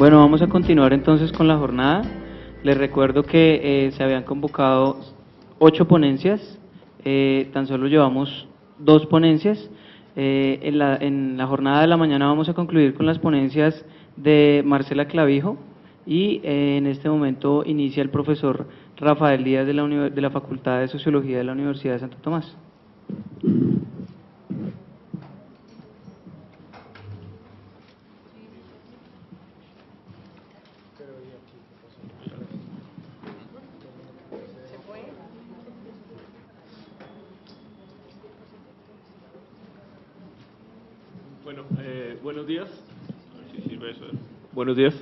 Bueno, vamos a continuar entonces con la jornada. Les recuerdo que se habían convocado 8 ponencias, tan solo llevamos 2 ponencias. En la jornada de la mañana vamos a concluir con las ponencias de Marcela Clavijo y en este momento inicia el profesor Rafael Díaz de la Facultad de Sociología de la Universidad de Santo Tomás. Bueno, buenos días. A ver si sirve eso. Buenos días.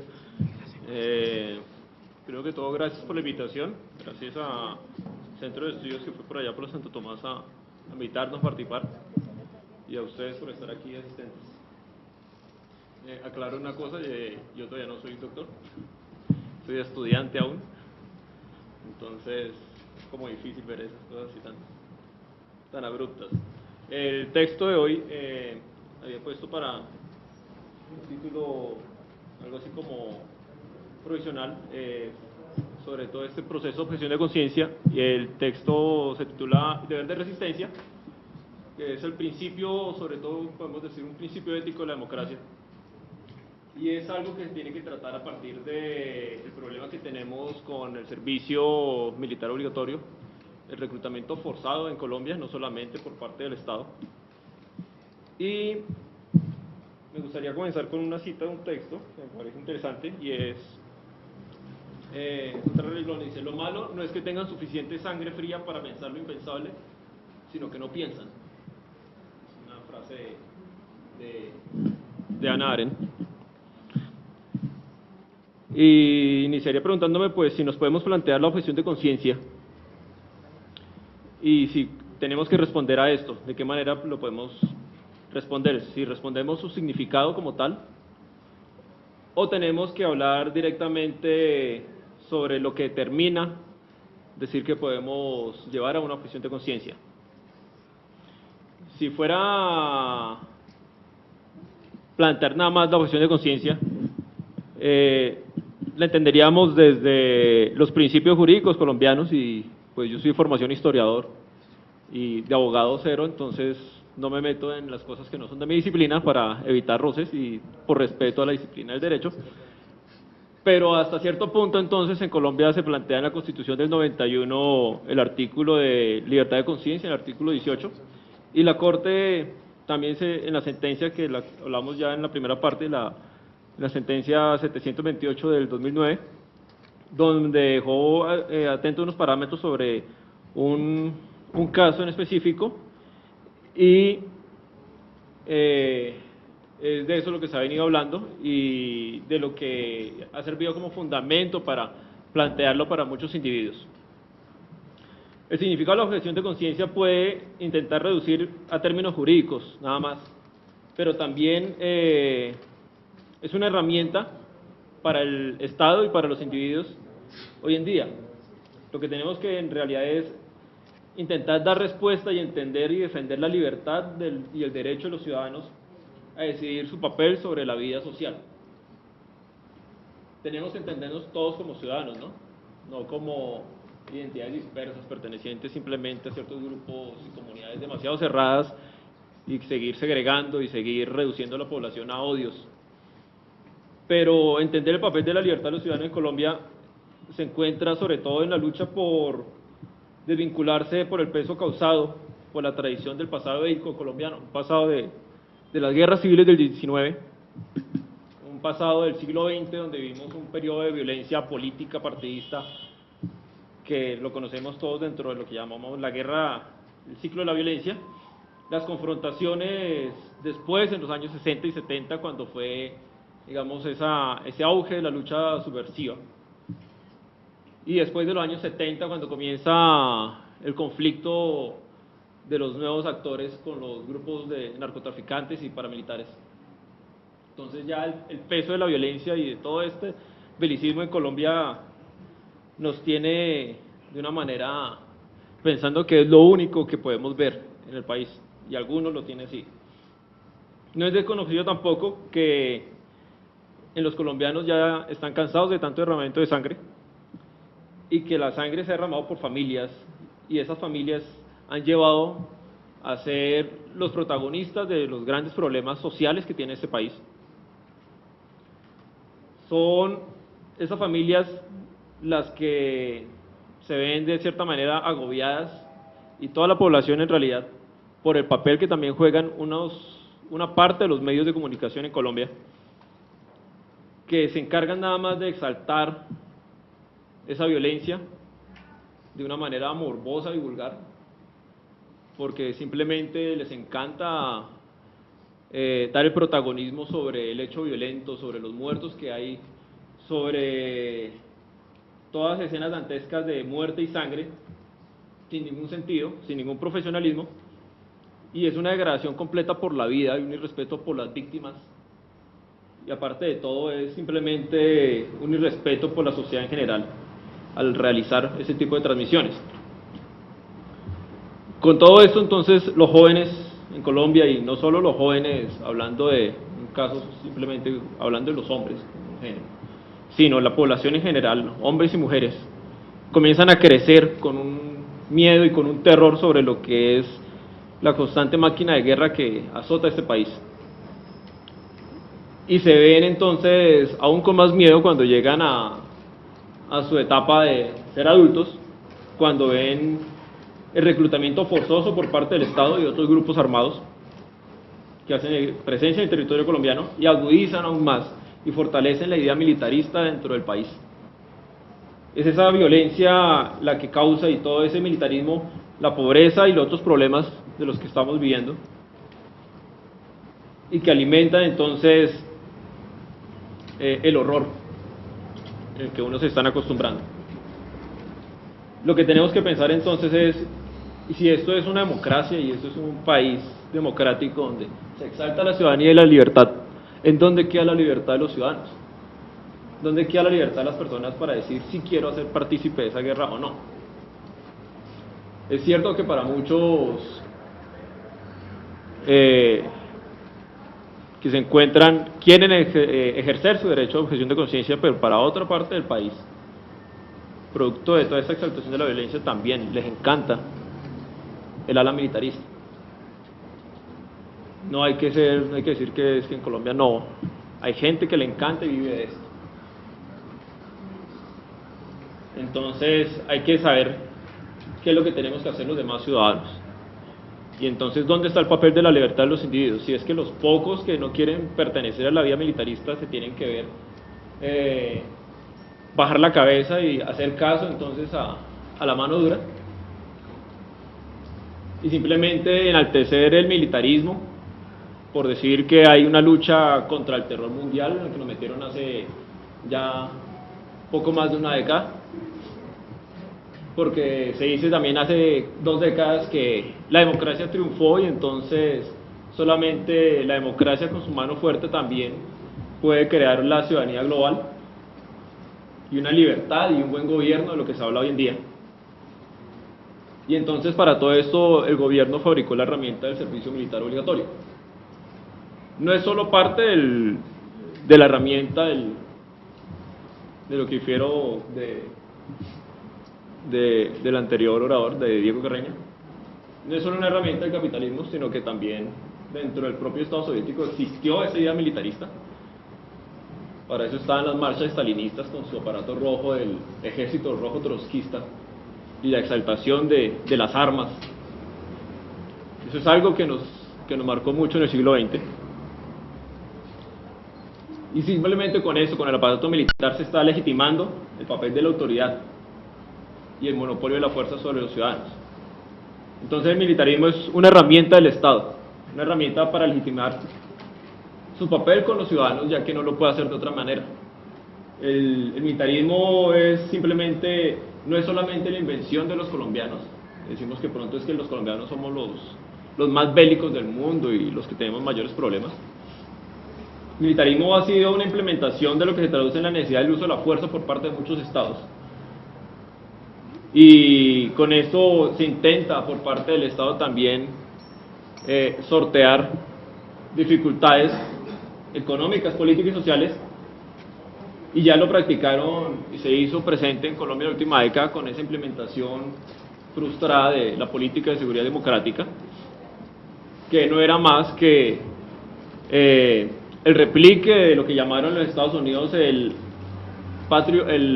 Primero que todo, gracias por la invitación. Gracias a Centro de Estudios que fue por allá por Santo Tomás a invitarnos a participar. Y a ustedes por estar aquí asistentes. Aclaro una cosa, yo todavía no soy doctor. Soy estudiante aún. Entonces, es como difícil ver esas cosas así tan abruptas. El texto de hoy había puesto para un título algo así como provisional sobre todo este proceso de objeción de conciencia, y el texto se titula Deber de resistencia, que es el principio, sobre todo podemos decir un principio ético de la democracia, y es algo que se tiene que tratar a partir del problema que tenemos con el servicio militar obligatorio, el reclutamiento forzado en Colombia, no solamente por parte del Estado. Y me gustaría comenzar con una cita de un texto que me parece interesante, y es otra religión dice: lo malo no es que tengan suficiente sangre fría para pensar lo impensable, sino que no piensan. Es una frase de Hannah Arendt. Y iniciaría preguntándome, pues, si nos podemos plantear la objeción de conciencia y si tenemos que responder a esto, de qué manera lo podemos responder, si respondemos su significado como tal, o tenemos que hablar directamente sobre lo que determina decir que podemos llevar a una objeción de conciencia. Si fuera a plantear nada más la objeción de conciencia, la entenderíamos desde los principios jurídicos colombianos, y pues yo soy de formación historiador y de abogado cero, entonces no me meto en las cosas que no son de mi disciplina para evitar roces y por respeto a la disciplina del derecho. Pero hasta cierto punto entonces en Colombia se plantea en la Constitución del 91 el artículo de libertad de conciencia, el artículo 18, y la Corte también en la sentencia que hablamos ya en la primera parte, la sentencia 728 del 2009, donde dejó atento unos parámetros sobre un caso en específico, y es de eso lo que se ha venido hablando y de lo que ha servido como fundamento para plantearlo para muchos individuos. El significado de la objeción de conciencia puede intentar reducir a términos jurídicos, nada más, pero también es una herramienta para el Estado y para los individuos hoy en día. Lo que tenemos que en realidad es intentar dar respuesta y entender y defender la libertad y el derecho de los ciudadanos a decidir su papel sobre la vida social. Tenemos que entendernos todos como ciudadanos, no como identidades dispersas pertenecientes simplemente a ciertos grupos y comunidades demasiado cerradas, y seguir segregando y seguir reduciendo la población a odios. Pero entender el papel de la libertad de los ciudadanos en Colombia se encuentra sobre todo en la lucha por desvincularse por el peso causado por la tradición del pasado bélico colombiano, un pasado de las guerras civiles del 19, un pasado del siglo XX donde vivimos un periodo de violencia política partidista que lo conocemos todos dentro de lo que llamamos la guerra, el ciclo de la violencia, las confrontaciones después en los años 60 y 70 cuando fue, digamos, ese auge de la lucha subversiva, y después de los años 70 cuando comienza el conflicto de los nuevos actores con los grupos de narcotraficantes y paramilitares. Entonces ya el peso de la violencia y de todo este belicismo en Colombia nos tiene de una manera pensando que es lo único que podemos ver en el país, y algunos lo tienen así. No es desconocido tampoco que en los colombianos ya están cansados de tanto derramamiento de sangre y que la sangre se ha derramado por familias y esas familias han llevado a ser los protagonistas de los grandes problemas sociales que tiene este país. Son esas familias las que se ven de cierta manera agobiadas y toda la población en realidad por el papel que también juegan una parte de los medios de comunicación en Colombia, que se encargan nada más de exaltar esa violencia de una manera morbosa y vulgar, porque simplemente les encanta dar el protagonismo sobre el hecho violento, sobre los muertos que hay, sobre todas las escenas dantescas de muerte y sangre, sin ningún sentido, sin ningún profesionalismo, y es una degradación completa por la vida y un irrespeto por las víctimas, y aparte de todo es simplemente un irrespeto por la sociedad en general al realizar ese tipo de transmisiones. Con todo esto, entonces, los jóvenes en Colombia, y no solo los jóvenes, hablando de un caso simplemente hablando de los hombres, sino la población en general, hombres y mujeres, comienzan a crecer con un miedo y con un terror sobre lo que es la constante máquina de guerra que azota este país. Y se ven entonces aún con más miedo cuando llegan a su etapa de ser adultos, cuando ven el reclutamiento forzoso por parte del Estado y otros grupos armados que hacen presencia en el territorio colombiano y agudizan aún más y fortalecen la idea militarista dentro del país. Es esa violencia la que causa, y todo ese militarismo, la pobreza y los otros problemas de los que estamos viviendo, y que alimentan entonces el horror en el que unos se están acostumbrando. Lo que tenemos que pensar entonces es, y si esto es una democracia y esto es un país democrático donde se exalta la ciudadanía y la libertad, ¿en dónde queda la libertad de los ciudadanos? ¿Dónde queda la libertad de las personas para decir si quiero hacer partícipe de esa guerra o no? Es cierto que para muchos que se encuentran, quieren ejercer su derecho de objeción de conciencia, pero para otra parte del país, producto de toda esta exaltación de la violencia, también les encanta el ala militarista. No hay que decir que es que en Colombia no, hay gente que le encanta y vive de esto. Entonces hay que saber qué es lo que tenemos que hacer los demás ciudadanos. Y entonces, ¿dónde está el papel de la libertad de los individuos? Si es que los pocos que no quieren pertenecer a la vía militarista se tienen que ver, bajar la cabeza y hacer caso entonces a la mano dura, y simplemente enaltecer el militarismo por decir que hay una lucha contra el terror mundial en el que nos metieron hace ya poco más de una década, porque se dice también hace 2 décadas que la democracia triunfó, y entonces solamente la democracia con su mano fuerte también puede crear la ciudadanía global y una libertad y un buen gobierno, de lo que se habla hoy en día. Y entonces, para todo esto, el gobierno fabricó la herramienta del servicio militar obligatorio. No es solo parte de la herramienta de lo que difiero del anterior orador, de Diego Carreño. No es solo una herramienta del capitalismo, sino que también dentro del propio Estado soviético existió esa idea militarista. Para eso estaban las marchas estalinistas con su aparato rojo del ejército rojo trotskista y la exaltación de las armas. Eso es algo que nos marcó mucho en el siglo XX. Y simplemente con eso, con el aparato militar, se está legitimando el papel de la autoridad y el monopolio de la fuerza sobre los ciudadanos. Entonces el militarismo es una herramienta del Estado, una herramienta para legitimar su papel con los ciudadanos, ya que no lo puede hacer de otra manera. El militarismo no es solamente la invención de los colombianos. Decimos que pronto es que los colombianos somos los más bélicos del mundo y los que tenemos mayores problemas. El militarismo ha sido una implementación de lo que se traduce en la necesidad del uso de la fuerza por parte de muchos estados. Y con esto se intenta por parte del Estado también sortear dificultades económicas, políticas y sociales y ya lo practicaron y se hizo presente en Colombia en la última década con esa implementación frustrada de la política de seguridad democrática, que no era más que el replique de lo que llamaron en los Estados Unidos el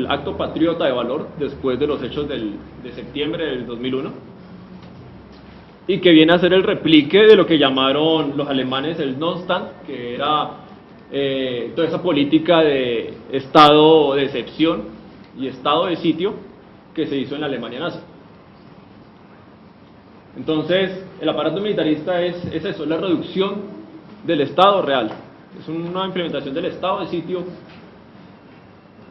acto patriota de valor después de los hechos de septiembre del 2001, y que viene a ser el replique de lo que llamaron los alemanes el Nonstand, que era toda esa política de estado de excepción y estado de sitio que se hizo en la Alemania nazi. Entonces, el aparato militarista es eso, es la reducción del Estado real, es una implementación del estado de sitio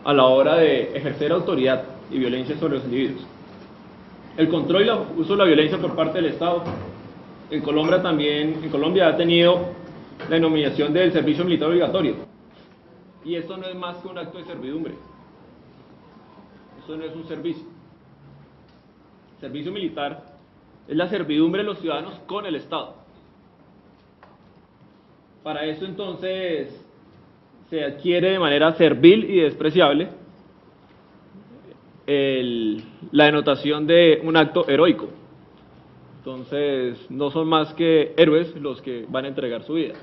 a la hora de ejercer autoridad y violencia sobre los individuos. El control y el uso de la violencia por parte del Estado. En Colombia ha tenido la denominación del servicio militar obligatorio. Y esto no es más que un acto de servidumbre. Esto no es un servicio. El servicio militar es la servidumbre de los ciudadanos con el Estado. Para eso entonces se adquiere de manera servil y despreciable la denotación de un acto heroico. Entonces no son más que héroes los que van a entregar su vida.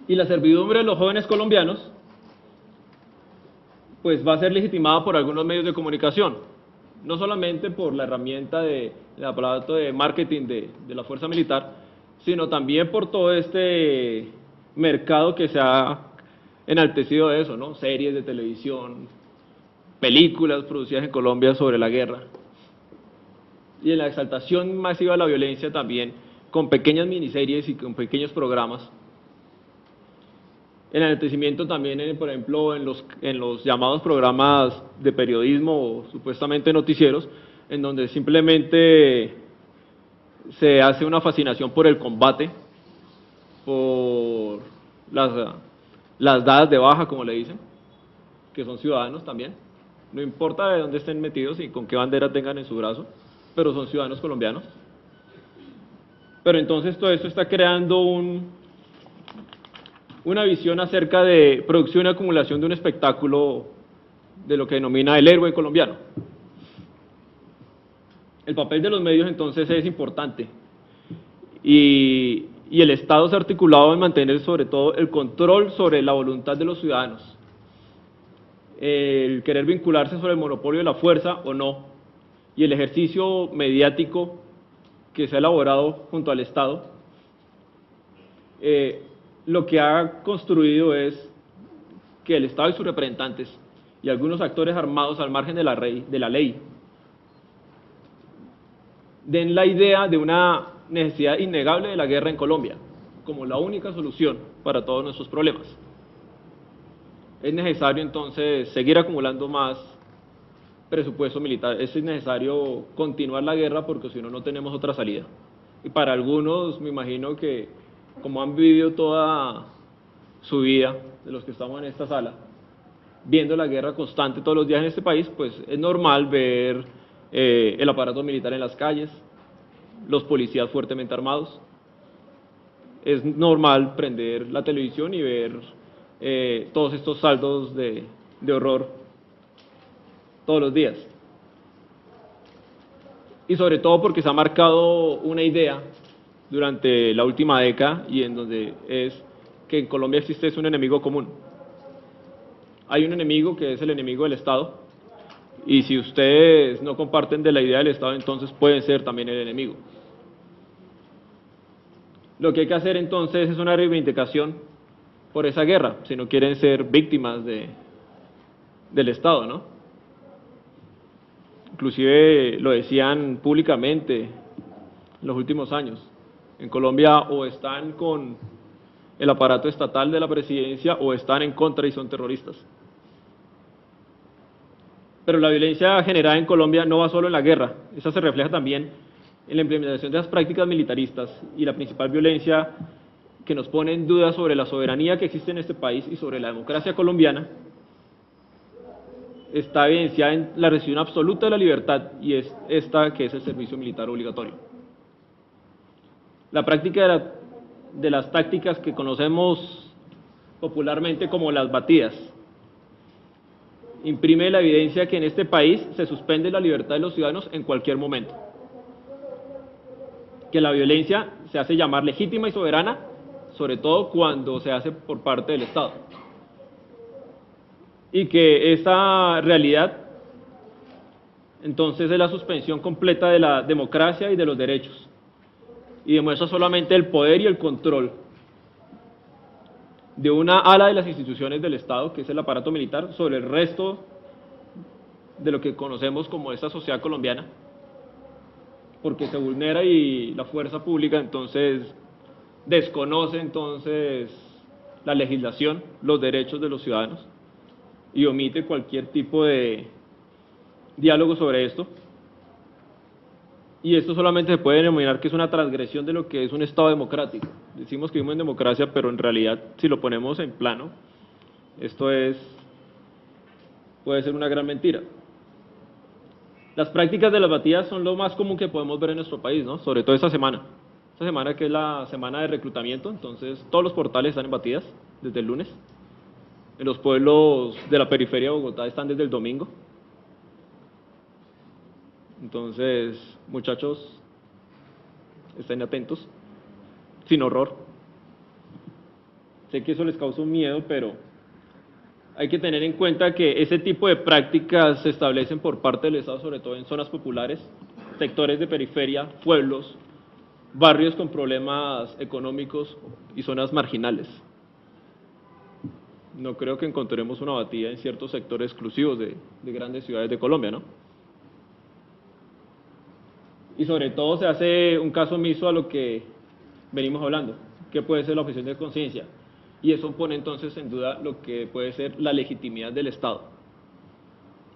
Y la servidumbre de los jóvenes colombianos pues va a ser legitimada por algunos medios de comunicación, no solamente por la herramienta del aparato de marketing de la fuerza militar, sino también por todo este mercado que se ha enaltecido de eso, ¿no? Series de televisión, películas producidas en Colombia sobre la guerra, y en la exaltación masiva de la violencia también, con pequeñas miniseries y con pequeños programas. El enaltecimiento también, por ejemplo, en los llamados programas de periodismo o supuestamente noticieros, en donde simplemente se hace una fascinación por el combate, por las dadas de baja, como le dicen, que son ciudadanos también, no importa de dónde estén metidos y con qué bandera tengan en su brazo, pero son ciudadanos colombianos. Pero entonces todo esto está creando una visión acerca de producción y acumulación de un espectáculo de lo que denomina el héroe colombiano. El papel de los medios entonces es importante y el Estado se ha articulado en mantener sobre todo el control sobre la voluntad de los ciudadanos, el querer vincularse sobre el monopolio de la fuerza o no, y el ejercicio mediático que se ha elaborado junto al Estado, lo que ha construido es que el Estado y sus representantes y algunos actores armados al margen de la ley den la idea de una necesidad innegable de la guerra en Colombia como la única solución para todos nuestros problemas. Es necesario entonces seguir acumulando más presupuesto militar, es necesario continuar la guerra porque si no, no tenemos otra salida. Y para algunos, me imagino que como han vivido toda su vida, de los que estamos en esta sala, viendo la guerra constante todos los días en este país, pues es normal ver el aparato militar en las calles, los policías fuertemente armados. Es normal prender la televisión y ver todos estos saldos de horror todos los días. Y sobre todo porque se ha marcado una idea durante la última década y en donde es que en Colombia existe un enemigo común. Hay un enemigo que es el enemigo del Estado y si ustedes no comparten de la idea del Estado, entonces pueden ser también el enemigo. Lo que hay que hacer entonces es una reivindicación por esa guerra, si no quieren ser víctimas del Estado, ¿no? Inclusive lo decían públicamente en los últimos años. En Colombia o están con el aparato estatal de la presidencia o están en contra y son terroristas. Pero la violencia generada en Colombia no va solo en la guerra, esa se refleja también en la implementación de las prácticas militaristas y la principal violencia que nos pone en duda sobre la soberanía que existe en este país y sobre la democracia colombiana está evidenciada en la restricción absoluta de la libertad y es esta que es el servicio militar obligatorio. La práctica de las tácticas que conocemos popularmente como las batidas. Imprime la evidencia que en este país se suspende la libertad de los ciudadanos en cualquier momento. Que la violencia se hace llamar legítima y soberana, sobre todo cuando se hace por parte del Estado. Y que esta realidad, entonces, es la suspensión completa de la democracia y de los derechos. Y demuestra solamente el poder y el control de una ala de las instituciones del Estado, que es el aparato militar, sobre el resto de lo que conocemos como esta sociedad colombiana, porque se vulnera y la fuerza pública entonces desconoce entonces la legislación, los derechos de los ciudadanos y omite cualquier tipo de diálogo sobre esto. Y esto solamente se puede denominar que es una transgresión de lo que es un Estado democrático. Decimos que vivimos en democracia, pero en realidad, si lo ponemos en plano, esto puede ser una gran mentira. Las prácticas de las batidas son lo más común que podemos ver en nuestro país, ¿no? Sobre todo esta semana. Esta semana que es la semana de reclutamiento, entonces todos los portales están en batidas desde el lunes. En los pueblos de la periferia de Bogotá están desde el domingo. Entonces, muchachos, estén atentos, sin horror. Sé que eso les causa un miedo, pero hay que tener en cuenta que ese tipo de prácticas se establecen por parte del Estado, sobre todo en zonas populares, sectores de periferia, pueblos, barrios con problemas económicos y zonas marginales. No creo que encontremos una batida en ciertos sectores exclusivos de grandes ciudades de Colombia, ¿no? Y sobre todo se hace un caso omiso a lo que venimos hablando, que puede ser la objeción de conciencia. Y eso pone entonces en duda lo que puede ser la legitimidad del Estado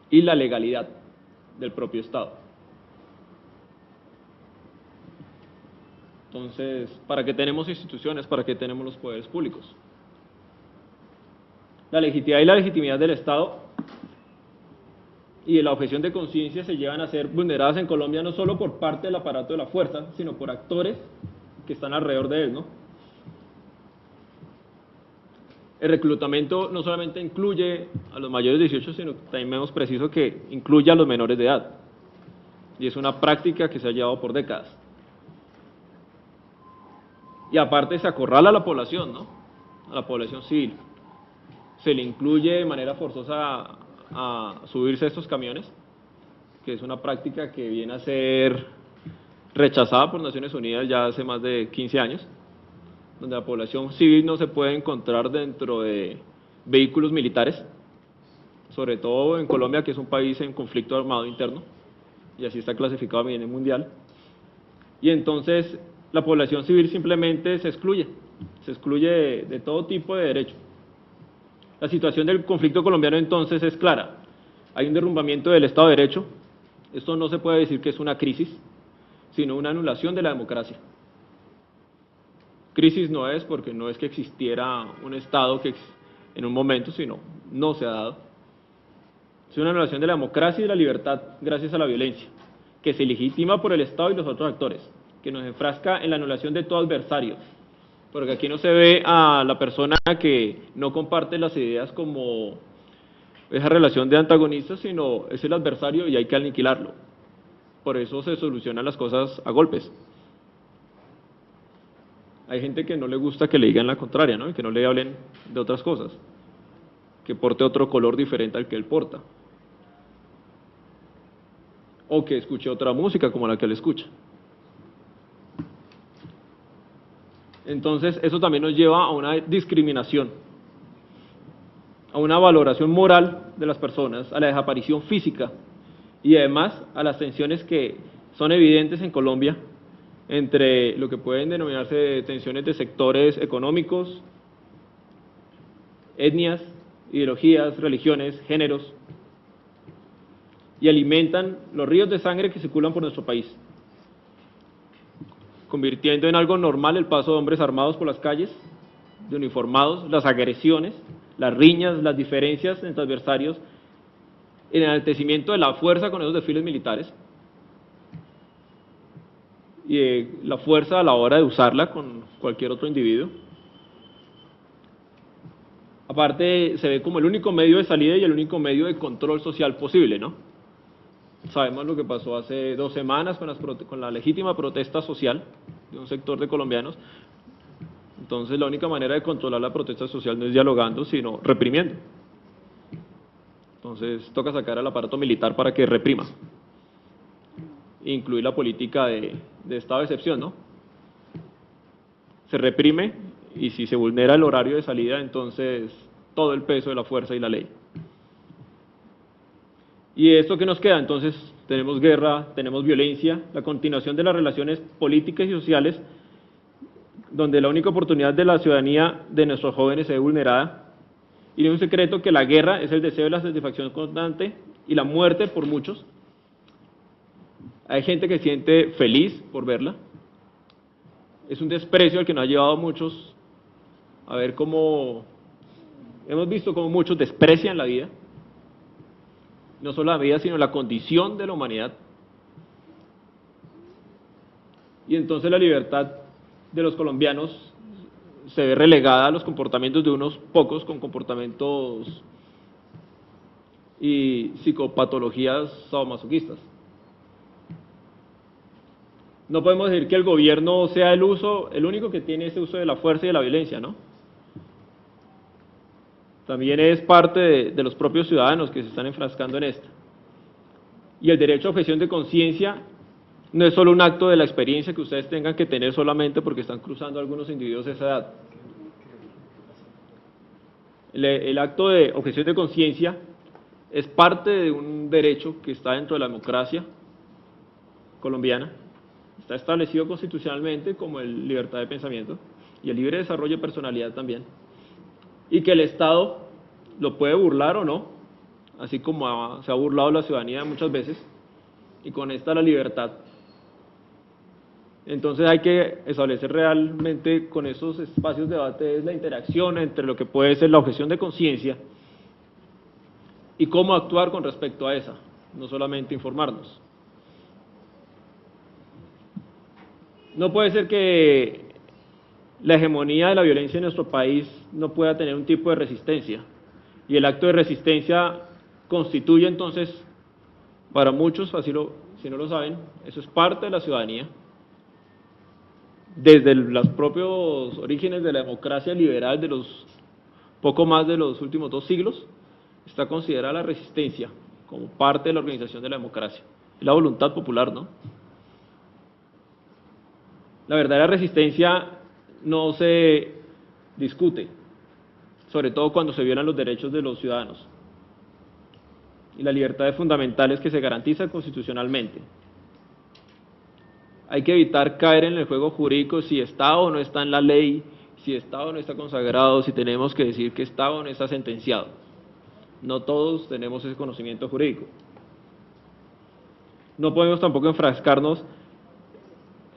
y la legalidad del propio Estado. Entonces, ¿para qué tenemos instituciones? ¿Para qué tenemos los poderes públicos? La legitimidad y la legitimidad del Estado y de la objeción de conciencia se llevan a ser vulneradas en Colombia no solo por parte del aparato de la fuerza, sino por actores que están alrededor de él, ¿no? El reclutamiento no solamente incluye a los mayores de 18, sino también vemos preciso que incluye a los menores de edad. Y es una práctica que se ha llevado por décadas. Y aparte se acorrala a la población, ¿no? A la población civil. Se le incluye de manera forzosa a subirse a estos camiones, que es una práctica que viene a ser rechazada por Naciones Unidas ya hace más de 15 años, donde la población civil no se puede encontrar dentro de vehículos militares, sobre todo en Colombia, que es un país en conflicto armado interno, y así está clasificado a nivel mundial. Y entonces la población civil simplemente se excluye de todo tipo de derecho. La situación del conflicto colombiano entonces es clara. Hay un derrumbamiento del Estado de Derecho. Esto no se puede decir que es una crisis, sino una anulación de la democracia. Crisis no es porque no es que existiera un Estado que en un momento, sino no se ha dado. Es una anulación de la democracia y de la libertad gracias a la violencia, que se legitima por el Estado y los otros actores, que nos enfrasca en la anulación de todo adversario. Porque aquí no se ve a la persona que no comparte las ideas como esa relación de antagonistas, sino es el adversario y hay que aniquilarlo. Por eso se solucionan las cosas a golpes. Hay gente que no le gusta que le digan la contraria, ¿no? Y que no le hablen de otras cosas, que porte otro color diferente al que él porta, o que escuche otra música como la que él escucha. Entonces, eso también nos lleva a una discriminación, a una valoración moral de las personas, a la desaparición física y además a las tensiones que son evidentes en Colombia entre lo que pueden denominarse tensiones de sectores económicos, etnias, ideologías, religiones, géneros, y alimentan los ríos de sangre que circulan por nuestro país, convirtiendo en algo normal el paso de hombres armados por las calles, de uniformados, las agresiones, las riñas, las diferencias entre adversarios, el enaltecimiento de la fuerza con esos desfiles militares, y la fuerza a la hora de usarla con cualquier otro individuo. aparte se ve como el único medio de salida y el único medio de control social posible, ¿no? Sabemos lo que pasó hace 2 semanas con la legítima protesta social de un sector de colombianos. Entonces la única manera de controlar la protesta social no es dialogando, sino reprimiendo. Entonces toca sacar al aparato militar para que reprima. Incluir la política de estado de excepción, ¿no? Se reprime y si se vulnera el horario de salida, entonces todo el peso de la fuerza y la ley. ¿Y esto qué nos queda? Entonces tenemos guerra, tenemos violencia, la continuación de las relaciones políticas y sociales, donde la única oportunidad de la ciudadanía de nuestros jóvenes se ve vulnerada. Y no es un secreto que la guerra es el deseo de la satisfacción constante y la muerte por muchos. Hay gente que se siente feliz por verla. Es un desprecio al que nos ha llevado a muchos a ver cómo, hemos visto cómo muchos desprecian la vida. No solo la vida, sino la condición de la humanidad. Y entonces la libertad de los colombianos se ve relegada a los comportamientos de unos pocos con comportamientos y psicopatologías sadomasoquistas. No podemos decir que el gobierno sea el único que tiene ese uso de la fuerza y de la violencia, ¿no? También es parte de los propios ciudadanos que se están enfrascando en esto. Y el derecho a objeción de conciencia no es solo un acto de la experiencia que ustedes tengan que tener solamente porque están cruzando algunos individuos de esa edad. El acto de objeción de conciencia es parte de un derecho que está dentro de la democracia colombiana. Está establecido constitucionalmente como el libertad de pensamiento y el libre desarrollo de personalidad también. Y que el Estado lo puede burlar o no, así como se ha burlado la ciudadanía muchas veces, y con esta la libertad. Entonces hay que establecer realmente con esos espacios de debate la interacción entre lo que puede ser la objeción de conciencia y cómo actuar con respecto a esa, no solamente informarnos. No puede ser que la hegemonía de la violencia en nuestro país no pueda tener un tipo de resistencia, y el acto de resistencia constituye entonces, para muchos, si no lo saben, eso es parte de la ciudadanía. Desde los propios orígenes de la democracia liberal de los poco más de los últimos 2 siglos, está considerada la resistencia como parte de la organización de la democracia. Es la voluntad popular, ¿no? La verdadera resistencia no se discute, sobre todo cuando se violan los derechos de los ciudadanos y las libertades fundamentales que se garantizan constitucionalmente. Hay que evitar caer en el juego jurídico si está o no está en la ley, si está o no está consagrado, si tenemos que decir que está o no está sentenciado. No todos tenemos ese conocimiento jurídico. No podemos tampoco enfrascarnos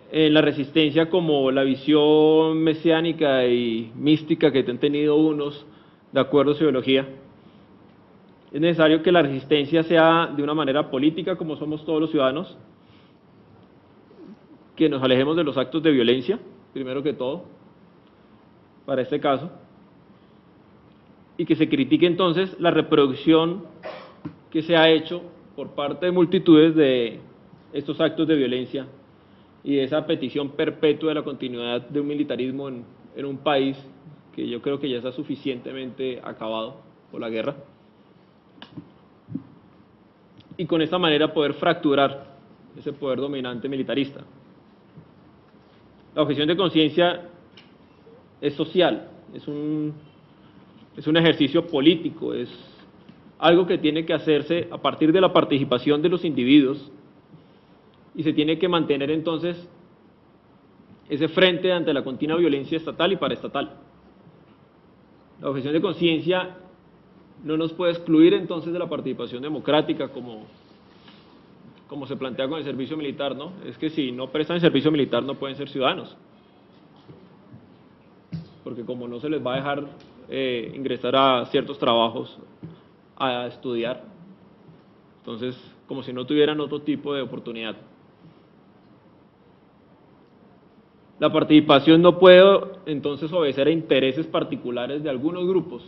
en la resistencia como la visión mesiánica y mística que han tenido unos de acuerdo a su ideología. Es necesario que la resistencia sea de una manera política, como somos todos los ciudadanos, que nos alejemos de los actos de violencia, primero que todo, para este caso, y que se critique entonces la reproducción que se ha hecho por parte de multitudes de estos actos de violencia y de esa petición perpetua de la continuidad de un militarismo en un país que yo creo que ya está suficientemente acabado por la guerra, y con esta manera poder fracturar ese poder dominante militarista. La objeción de conciencia es social, es un ejercicio político, es algo que tiene que hacerse a partir de la participación de los individuos y se tiene que mantener entonces ese frente ante la continua violencia estatal y paraestatal. La objeción de conciencia no nos puede excluir entonces de la participación democrática como se plantea con el servicio militar, ¿no? Es que si no prestan el servicio militar no pueden ser ciudadanos, porque como no se les va a dejar ingresar a ciertos trabajos, a estudiar, entonces como si no tuvieran otro tipo de oportunidad. La participación no puede entonces obedecer a intereses particulares de algunos grupos,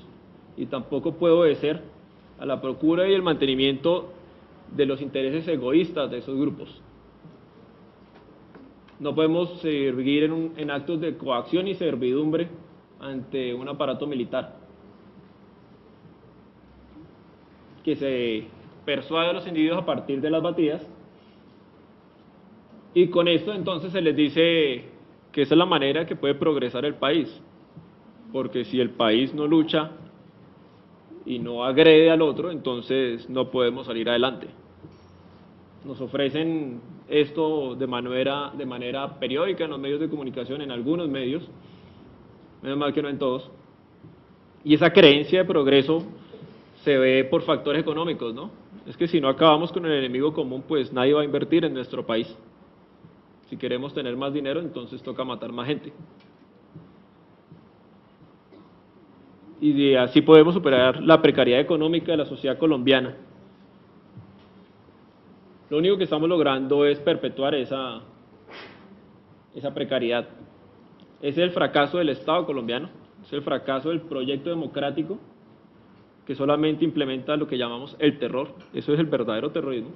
y tampoco puede obedecer a la procura y el mantenimiento de los intereses egoístas de esos grupos. No podemos seguir en actos de coacción y servidumbre ante un aparato militar que se persuade a los individuos a partir de las batidas, y con esto entonces se les dice que esa es la manera que puede progresar el país, porque si el país no lucha y no agrede al otro, entonces no podemos salir adelante. Nos ofrecen esto de manera periódica en los medios de comunicación, en algunos medios, menos mal que no en todos, y esa creencia de progreso se ve por factores económicos, ¿no? Es que si no acabamos con el enemigo común, pues nadie va a invertir en nuestro país. Si queremos tener más dinero, entonces toca matar más gente. Y así podemos superar la precariedad económica de la sociedad colombiana. Lo único que estamos logrando es perpetuar esa precariedad. Ese es el fracaso del Estado colombiano, es el fracaso del proyecto democrático que solamente implementa lo que llamamos el terror. Eso es el verdadero terrorismo.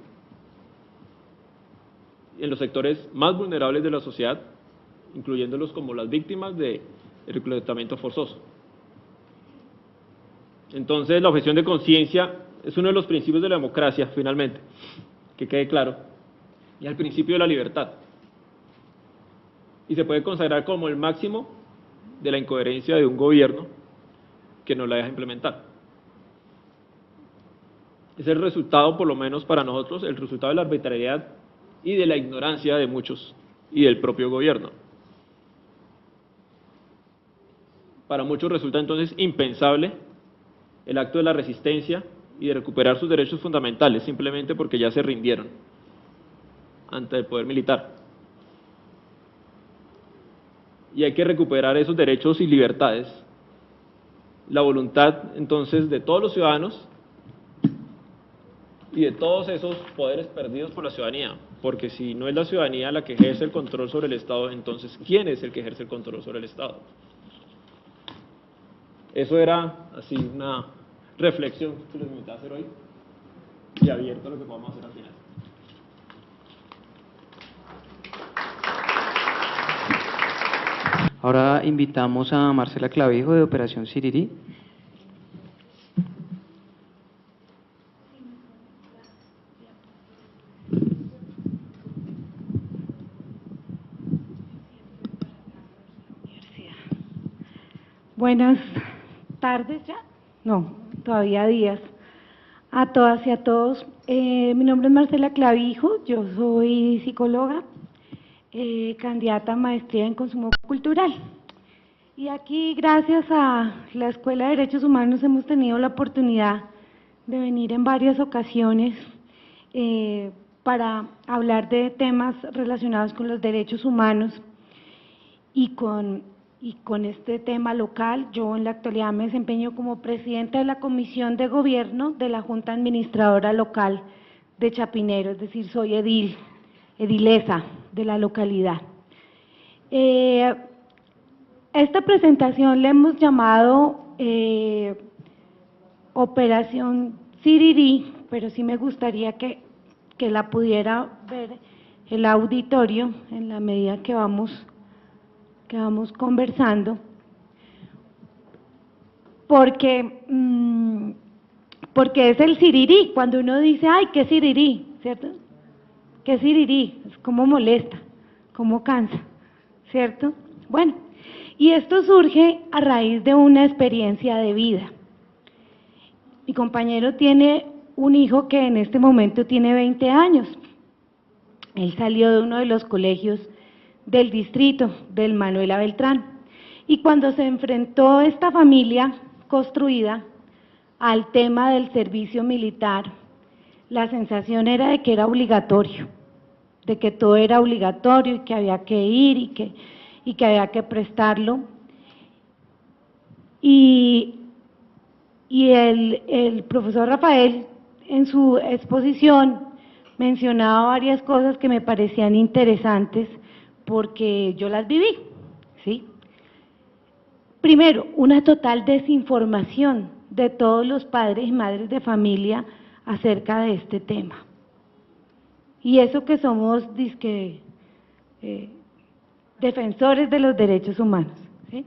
En los sectores más vulnerables de la sociedad, incluyéndolos como las víctimas del reclutamiento forzoso. Entonces, la objeción de conciencia es uno de los principios de la democracia, finalmente, que quede claro, y el principio de la libertad. Y se puede consagrar como el máximo de la incoherencia de un gobierno que no la deja implementar. Es el resultado, por lo menos para nosotros, el resultado de la arbitrariedad y de la ignorancia de muchos y del propio gobierno. Para muchos resulta entonces impensable el acto de la resistencia y de recuperar sus derechos fundamentales, simplemente porque ya se rindieron ante el poder militar. Y hay que recuperar esos derechos y libertades. La voluntad entonces de todos los ciudadanos y de todos esos poderes perdidos por la ciudadanía, porque si no es la ciudadanía la que ejerce el control sobre el Estado, entonces ¿quién es el que ejerce el control sobre el Estado? Eso era así una reflexión que les invité a hacer hoy y abierto a lo que podamos hacer al final. Ahora invitamos a Marcela Clavijo de Operación Sirirí. Buenas tardes ya, no, todavía días, a todas y a todos. Mi nombre es Marcela Clavijo, yo soy psicóloga, candidata a maestría en consumo cultural. Y aquí, gracias a la Escuela de Derechos Humanos, hemos tenido la oportunidad de venir en varias ocasiones para hablar de temas relacionados con los derechos humanos y con este tema local. Yo en la actualidad me desempeño como presidenta de la Comisión de Gobierno de la Junta Administradora Local de Chapinero, es decir, soy edilesa de la localidad. Esta presentación le hemos llamado Operación Sirirí, pero sí me gustaría que la pudiera ver el auditorio en la medida que vamos conversando, porque es el sirirí. Cuando uno dice, ay, qué sirirí, ¿cierto? Qué sirirí, es como molesta, como cansa, ¿cierto? Bueno, y esto surge a raíz de una experiencia de vida. Mi compañero tiene un hijo que en este momento tiene 20 años. Él salió de uno de los colegios del distrito, del Manuela Beltrán, y cuando se enfrentó esta familia construida al tema del servicio militar, la sensación era de que era obligatorio, de que todo era obligatorio y que había que ir y que había que prestarlo. Y el profesor Rafael, en su exposición, mencionaba varias cosas que me parecían interesantes porque yo las viví, ¿sí? Primero, una total desinformación de todos los padres y madres de familia acerca de este tema. Y eso que somos defensores de los derechos humanos, ¿sí?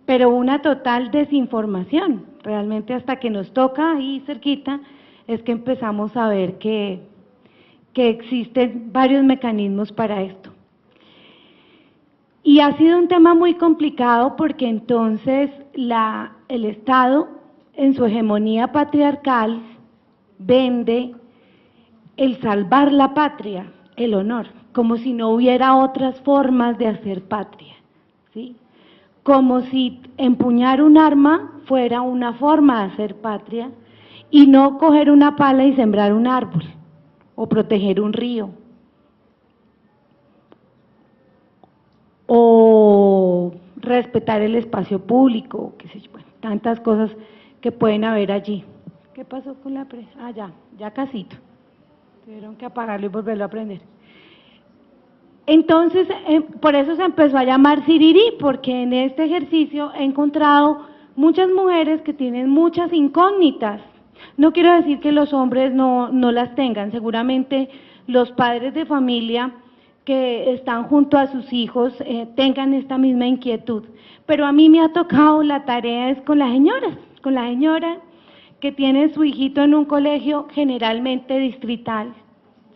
Pero una total desinformación, realmente hasta que nos toca ahí cerquita, es que empezamos a ver que existen varios mecanismos para esto. Y ha sido un tema muy complicado porque entonces el Estado, en su hegemonía patriarcal, vende el salvar la patria, el honor, como si no hubiera otras formas de hacer patria, ¿sí? Como si empuñar un arma fuera una forma de hacer patria y no coger una pala y sembrar un árbol o proteger un río o respetar el espacio público, qué sé yo, bueno, tantas cosas que pueden haber allí. ¿Qué pasó con la presa? Ah, ya casito. Tuvieron que apagarlo y volverlo a prender. Entonces, por eso se empezó a llamar Sirirí, porque en este ejercicio he encontrado muchas mujeres que tienen muchas incógnitas. No quiero decir que los hombres no las tengan, seguramente los padres de familia que están junto a sus hijos tengan esta misma inquietud, pero a mí me ha tocado la tarea es con la señora que tiene su hijito en un colegio generalmente distrital,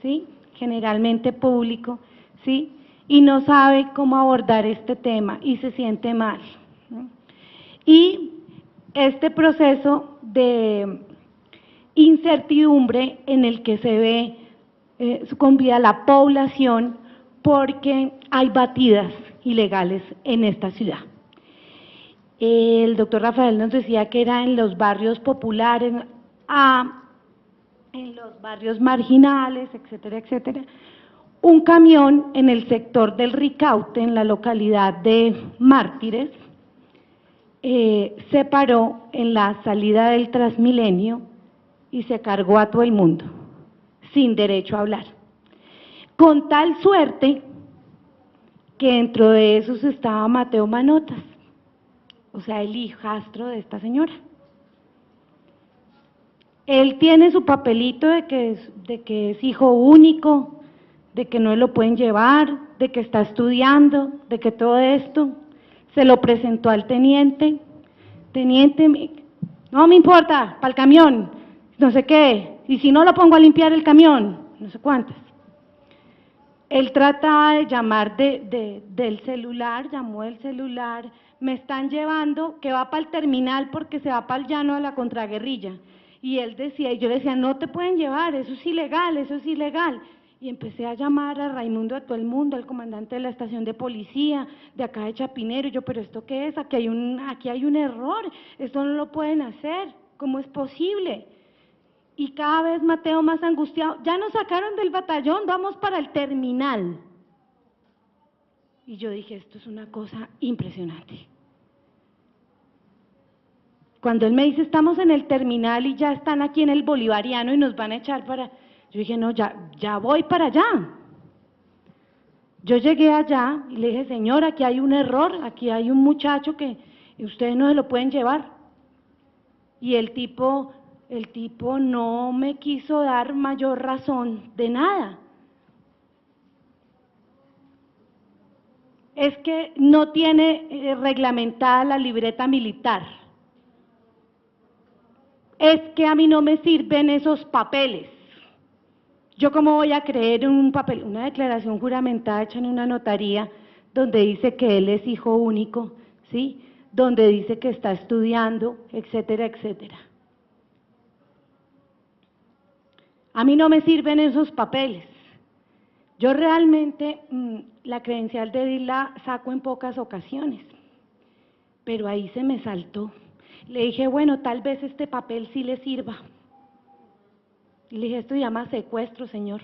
¿sí? Generalmente público, ¿sí? Y no sabe cómo abordar este tema y se siente mal, ¿no? Y este proceso de incertidumbre en el que se ve sucumbida la población porque hay batidas ilegales en esta ciudad. El doctor Rafael nos decía que era en los barrios populares, en los barrios marginales, etcétera, etcétera. Un camión en el sector del Ricaute, en la localidad de Mártires, se paró en la salida del Transmilenio y se cargó a todo el mundo, sin derecho a hablar. Con tal suerte que dentro de esos estaba Mateo Manotas, o sea, el hijastro de esta señora. Él tiene su papelito de que es hijo único, de que no lo pueden llevar, de que está estudiando, de que todo esto, se lo presentó al teniente, no me importa, para el camión, no sé qué, y si no lo pongo a limpiar el camión, no sé cuántas. Él trataba de llamar del celular, llamó del celular, me están llevando, que va para el terminal porque se va para el llano de la contraguerrilla. Y él decía, y yo le decía, no te pueden llevar, eso es ilegal, eso es ilegal. Y empecé a llamar a Raimundo, a todo el mundo, al comandante de la estación de policía, de acá de Chapinero, y yo, pero ¿esto qué es? Aquí hay un error, esto no lo pueden hacer, ¿cómo es posible? Y cada vez Mateo más angustiado, ya nos sacaron del batallón, vamos para el terminal. Y yo dije, esto es una cosa impresionante. Cuando él me dice, estamos en el terminal y ya están aquí en el Bolivariano y nos van a echar para… Yo dije, no, ya voy para allá. Yo llegué allá y le dije, señor, aquí hay un error, aquí hay un muchacho que ustedes no se lo pueden llevar. Y el tipo no me quiso dar mayor razón de nada. Es que no tiene reglamentada la libreta militar. Es que a mí no me sirven esos papeles. ¿Yo cómo voy a creer en un papel, una declaración juramentada hecha en una notaría donde dice que él es hijo único, ¿sí? Donde dice que está estudiando, etcétera, etcétera? A mí no me sirven esos papeles. Yo realmente la credencial de edil la saco en pocas ocasiones, pero ahí se me saltó. Le dije, bueno, tal vez este papel sí le sirva. Y le dije, esto se llama secuestro, señor.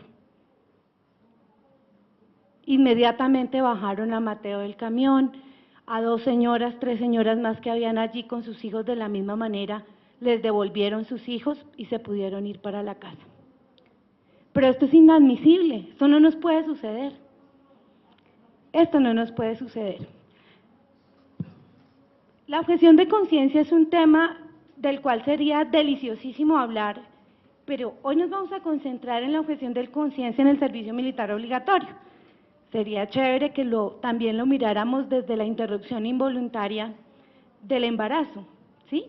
Inmediatamente bajaron a Mateo del camión, a 2 señoras, 3 señoras más que habían allí con sus hijos de la misma manera, les devolvieron sus hijos y se pudieron ir para la casa. Pero esto es inadmisible, esto no nos puede suceder. Esto no nos puede suceder. La objeción de conciencia es un tema del cual sería deliciosísimo hablar, pero hoy nos vamos a concentrar en la objeción de conciencia en el servicio militar obligatorio. Sería chévere que también lo miráramos desde la interrupción involuntaria del embarazo, ¿sí?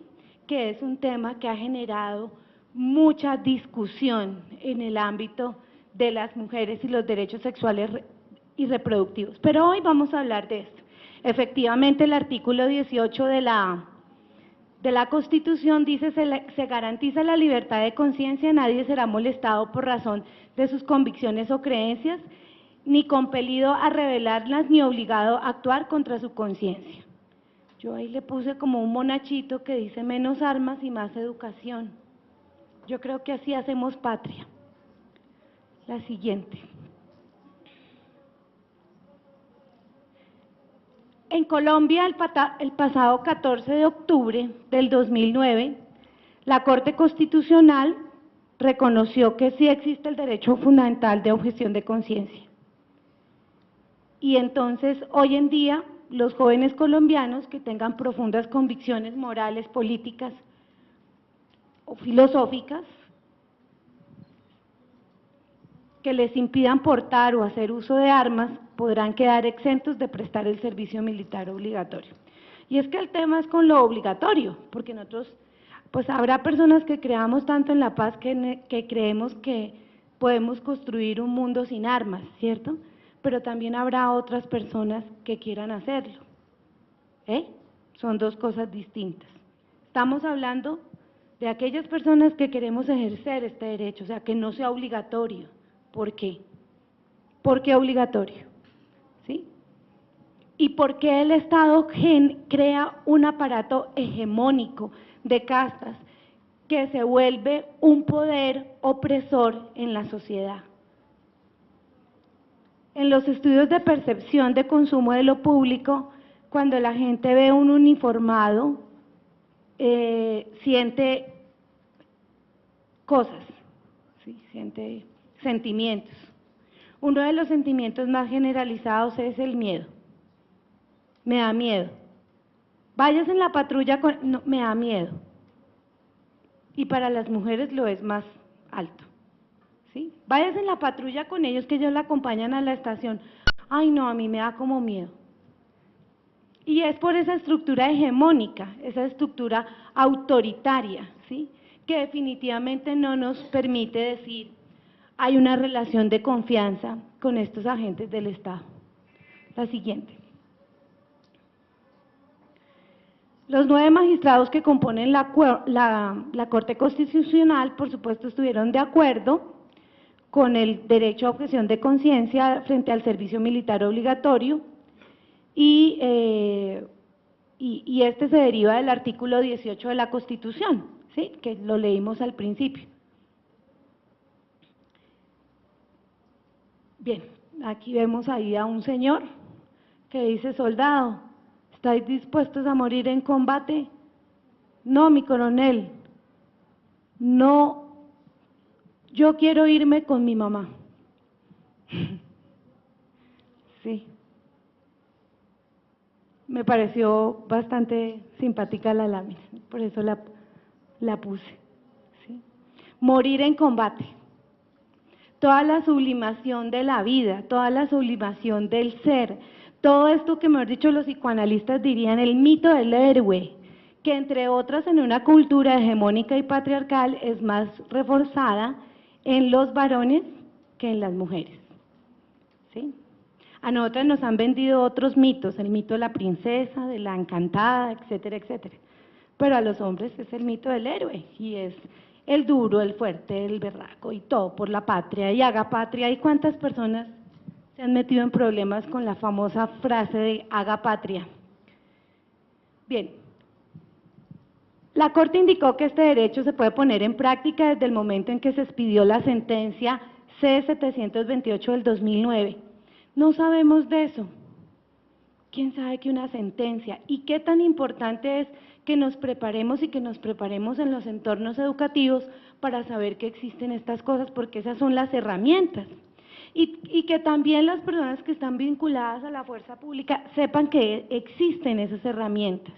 Que es un tema que ha generado mucha discusión en el ámbito de las mujeres y los derechos sexuales y reproductivos. Pero hoy vamos a hablar de esto. Efectivamente, el artículo 18 de la Constitución dice: se garantiza la libertad de conciencia, nadie será molestado por razón de sus convicciones o creencias, ni compelido a revelarlas, ni obligado a actuar contra su conciencia. Yo ahí le puse como un monachito que dice: menos armas y más educación. Yo creo que así hacemos patria. La siguiente. En Colombia, el pasado 14 de octubre del 2009, la Corte Constitucional reconoció que sí existe el derecho fundamental de objeción de conciencia. Y entonces, hoy en día, los jóvenes colombianos que tengan profundas convicciones morales, políticas o filosóficas que les impidan portar o hacer uso de armas, podrán quedar exentos de prestar el servicio militar obligatorio. Y es que el tema es con lo obligatorio, porque nosotros, pues habrá personas que creamos tanto en la paz que creemos que podemos construir un mundo sin armas, ¿cierto? Pero también habrá otras personas que quieran hacerlo, Son dos cosas distintas. Estamos hablando de aquellas personas que queremos ejercer este derecho, o sea, que no sea obligatorio. ¿Por qué? ¿Por qué obligatorio? ¿Sí? ¿Y por qué el Estado crea un aparato hegemónico de castas que se vuelve un poder opresor en la sociedad? En los estudios de percepción de consumo de lo público, cuando la gente ve un uniformado, siente cosas, ¿sí? Siente sentimientos. Uno de los sentimientos más generalizados es el miedo. Me da miedo. Vayas en la patrulla no, me da miedo. Y para las mujeres lo es más alto. ¿Sí? Vayas en la patrulla con ellos, que ellos la acompañan a la estación. Ay, no, a mí me da como miedo. Y es por esa estructura hegemónica, esa estructura autoritaria, ¿sí? Que definitivamente no nos permite decir: hay una relación de confianza con estos agentes del Estado. La siguiente. Los 9 magistrados que componen la Corte Constitucional, por supuesto, estuvieron de acuerdo con el derecho a objeción de conciencia frente al servicio militar obligatorio, y este se deriva del artículo 18 de la Constitución, ¿sí? Que lo leímos al principio. Bien, aquí vemos ahí a un señor que dice: soldado, ¿estáis dispuestos a morir en combate? No, mi coronel, no, yo quiero irme con mi mamá. Sí, me pareció bastante simpática la lámina, por eso la puse. ¿Sí? Morir en combate. Toda la sublimación de la vida, toda la sublimación del ser, todo esto que, mejor dicho, los psicoanalistas dirían el mito del héroe, que entre otras en una cultura hegemónica y patriarcal es más reforzada en los varones que en las mujeres. ¿Sí? A nosotras nos han vendido otros mitos, el mito de la princesa, de la encantada, etcétera, etcétera. Pero a los hombres es el mito del héroe, y es el duro, el fuerte, el berraco, y todo por la patria, y haga patria. ¿Y cuántas personas se han metido en problemas con la famosa frase de haga patria? Bien, la Corte indicó que este derecho se puede poner en práctica desde el momento en que se expidió la sentencia C-728 del 2009. No sabemos de eso. ¿Quién sabe que una sentencia? ¿Y qué tan importante es que nos preparemos y que nos preparemos en los entornos educativos para saber que existen estas cosas? Porque esas son las herramientas. Y que también las personas que están vinculadas a la fuerza pública sepan que existen esas herramientas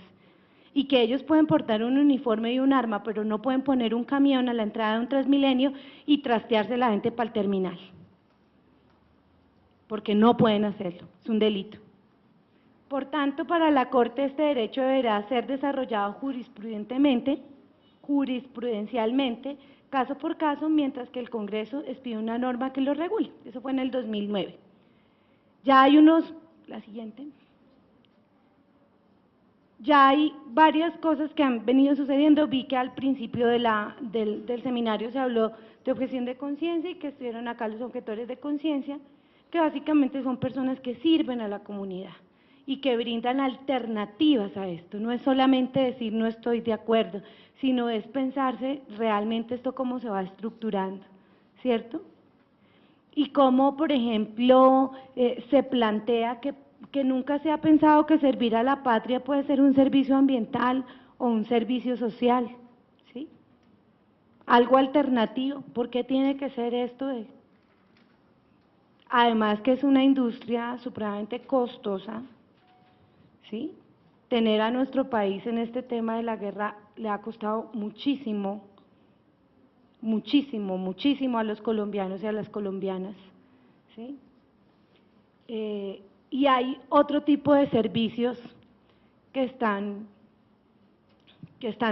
y que ellos pueden portar un uniforme y un arma, pero no pueden poner un camión a la entrada de un Transmilenio y trastearse la gente para el terminal, porque no pueden hacerlo, es un delito. Por tanto, para la Corte este derecho deberá ser desarrollado jurisprudencialmente, caso por caso, mientras que el Congreso expide una norma que lo regule. Eso fue en el 2009. Ya hay la siguiente. Ya hay varias cosas que han venido sucediendo. Vi que al principio del seminario se habló de objeción de conciencia y que estuvieron acá los objetores de conciencia, que básicamente son personas que sirven a la comunidad y que brindan alternativas a esto. No es solamente decir no estoy de acuerdo, sino es pensarse realmente esto cómo se va estructurando, ¿cierto? Y cómo, por ejemplo, se plantea que nunca se ha pensado que servir a la patria puede ser un servicio ambiental o un servicio social, ¿sí? Algo alternativo. ¿Por qué tiene que ser esto? Además que es una industria supremamente costosa, ¿sí? Tener a nuestro país en este tema de la guerra le ha costado muchísimo, muchísimo, muchísimo a los colombianos y a las colombianas, ¿sí? Y hay otro tipo de servicios que están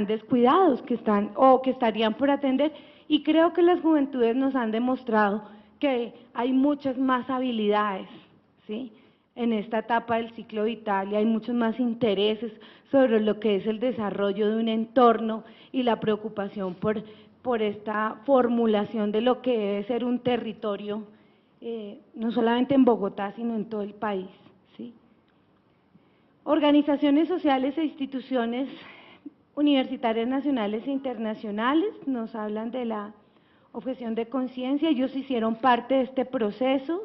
descuidados, o que estarían por atender, y creo que las juventudes nos han demostrado que hay muchas más habilidades, ¿sí?, en esta etapa del ciclo vital, y hay muchos más intereses sobre lo que es el desarrollo de un entorno y la preocupación por esta formulación de lo que debe ser un territorio, no solamente en Bogotá, sino en todo el país, ¿sí? Organizaciones sociales e instituciones universitarias nacionales e internacionales nos hablan de la objeción de conciencia. Ellos hicieron parte de este proceso.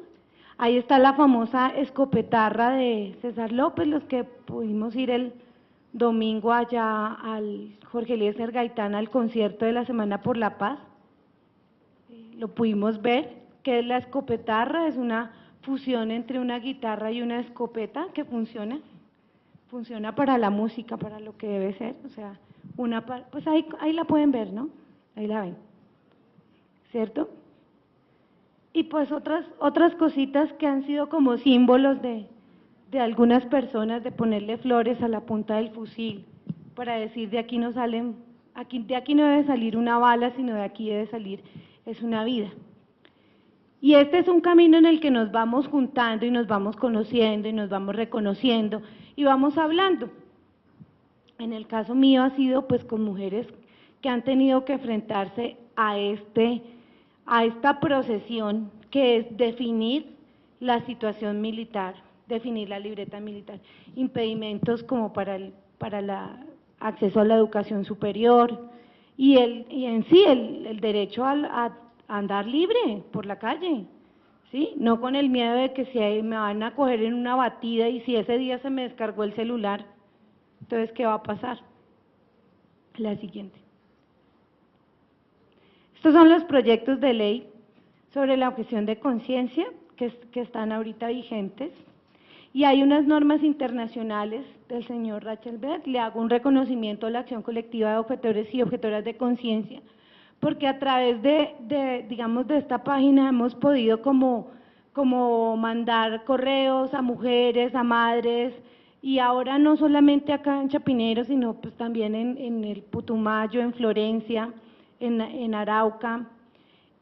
Ahí está la famosa escopetarra de César López, los que pudimos ir el domingo allá al Jorge Eliezer Gaitán al concierto de la Semana por la Paz. Lo pudimos ver, que es la escopetarra, es una fusión entre una guitarra y una escopeta que funciona para la música, para lo que debe ser, o sea, pues ahí la pueden ver, ¿no? Ahí la ven, ¿cierto? Y pues otras cositas que han sido como símbolos de algunas personas, de ponerle flores a la punta del fusil, para decir de aquí no debe salir una bala, sino de aquí debe salir, es una vida. Y este es un camino en el que nos vamos juntando y nos vamos conociendo y nos vamos reconociendo y vamos hablando. En el caso mío ha sido pues con mujeres que han tenido que enfrentarse a esta procesión que es definir la situación militar, definir la libreta militar, impedimentos como para el acceso a la educación superior y en sí el derecho a andar libre por la calle, ¿sí? No con el miedo de que si me van a coger en una batida y si ese día se me descargó el celular, entonces ¿qué va a pasar? La siguiente. Estos son los proyectos de ley sobre la objeción de conciencia que están ahorita vigentes, y hay unas normas internacionales del señor Rachelbert. Le hago un reconocimiento a la acción colectiva de objetores y objetoras de conciencia, porque a través digamos, de esta página hemos podido como mandar correos a mujeres, a madres, y ahora no solamente acá en Chapinero, sino pues también en el Putumayo, en Florencia, en Arauca,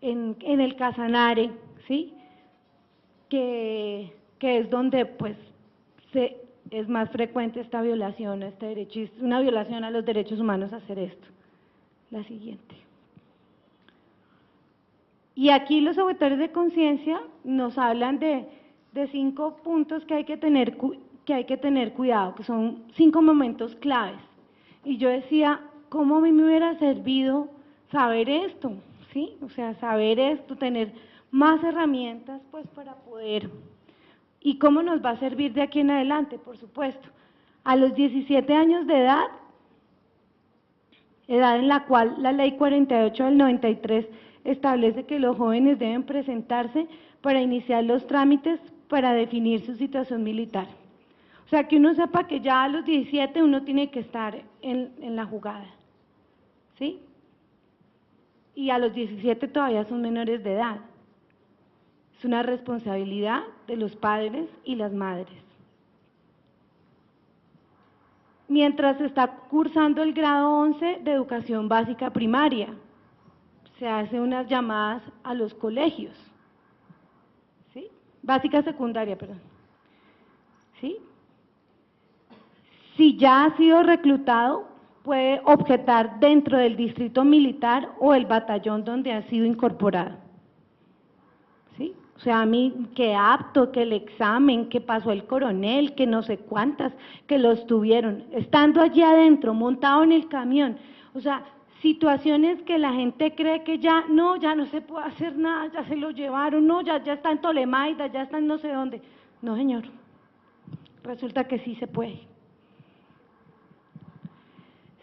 en el Casanare, ¿sí?, que es donde pues es más frecuente esta violación a este derecho, y es una violación a los derechos humanos hacer esto. La siguiente. Y aquí los objetores de conciencia nos hablan de 5 puntos que hay que tener cuidado, que son 5 momentos claves. Y yo decía, ¿cómo a mí me hubiera servido saber esto? ¿Sí? O sea, saber esto, tener más herramientas pues para poder. ¿Y cómo nos va a servir de aquí en adelante? Por supuesto, a los 17 años de edad en la cual la ley 48 del 93 establece que los jóvenes deben presentarse para iniciar los trámites para definir su situación militar. O sea, que uno sepa que ya a los 17 uno tiene que estar en la jugada, ¿sí? Y a los 17 todavía son menores de edad. Es una responsabilidad de los padres y las madres. Mientras se está cursando el grado 11 de educación básica primaria, se hacen unas llamadas a los colegios, ¿sí? Básica secundaria, perdón, ¿sí? Si ya ha sido reclutado, puede objetar dentro del distrito militar o el batallón donde ha sido incorporado, ¿sí? O sea, a mí, que apto, que el examen, que pasó el coronel, que no sé cuántas, que los tuvieron, estando allí adentro, montado en el camión, o sea, situaciones que la gente cree que ya no se puede hacer nada, ya se lo llevaron, no, ya está en Tolemaida, ya está en no sé dónde. No, señor, resulta que sí se puede.